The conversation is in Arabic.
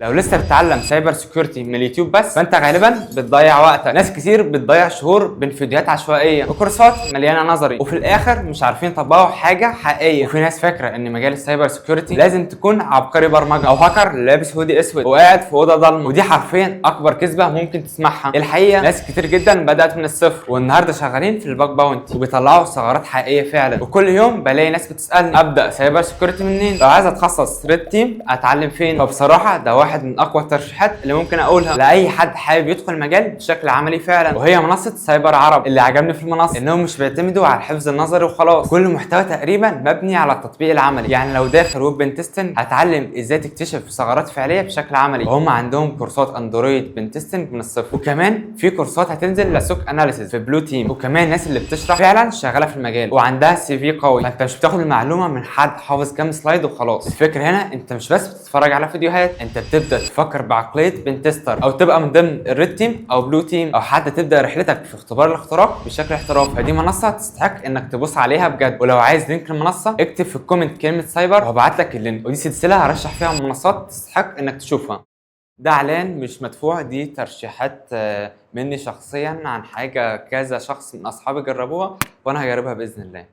لو لسه بتتعلم سايبر سيكيورتي من اليوتيوب بس فانت غالبا بتضيع وقتك. ناس كتير بتضيع شهور بين فيديوهات عشوائيه وكورسات مليانه نظري وفي الاخر مش عارفين يطبقوا حاجه حقيقيه. وفي ناس فاكره ان مجال السايبر سيكيورتي لازم تكون عبقري برمجه او هاكر لابس هودي اسود وقاعد في اوضه ضلمه، ودي حرفيا اكبر كذبه ممكن تسمعها. الحقيقه ناس كتير جدا بدات من الصفر والنهارده شغالين في الباك باونتي وبيطلعوا ثغرات حقيقيه فعلا. وكل يوم بلاقي ناس بتسالني ابدا سايبر سيكيورتي منين، لو عايز اتخصص ريد تيم اتعلم فين. فبصراحه ده واحد من اقوى الترشيحات اللي ممكن اقولها لاي حد حابب يدخل المجال بشكل عملي فعلا، وهي منصه سايبر عرب. اللي عجبني في المنصه انهم مش بيعتمدوا على الحفظ النظري وخلاص، كل محتوى تقريبا مبني على التطبيق العملي. يعني لو داخل ويب بنتستنج هتعلم ازاي تكتشف ثغرات فعليه بشكل عملي، وهم عندهم كورسات اندرويد بنتستنج من الصفر، وكمان في كورسات هتنزل لسوك اناليسيس في بلو تيم، وكمان الناس اللي بتشرح فعلا شغاله في المجال وعندها سي في قوي. فانت مش بتاخد المعلومه من حد حافظ كام سلايد وخلاص. الفكره هنا انت مش بس بتتفرج على فيديوهات، انت بتبدا تفكر بعقليه بنتستر، او تبقى من ضمن الريد تيم او بلو تيم، او حتى تبدا رحلتك في اختبار الاختراق بشكل احترافي. فدي منصه تستحق انك تبص عليها بجد. ولو عايز لينك المنصه اكتب في الكومنت كلمه سايبر وهبعت لك اللينك. ودي سلسله هرشح فيها منصات تستحق انك تشوفها. ده اعلان مش مدفوع، دي ترشيحات مني شخصيا عن حاجه كذا شخص من اصحابي جربوها وانا هجربها باذن الله.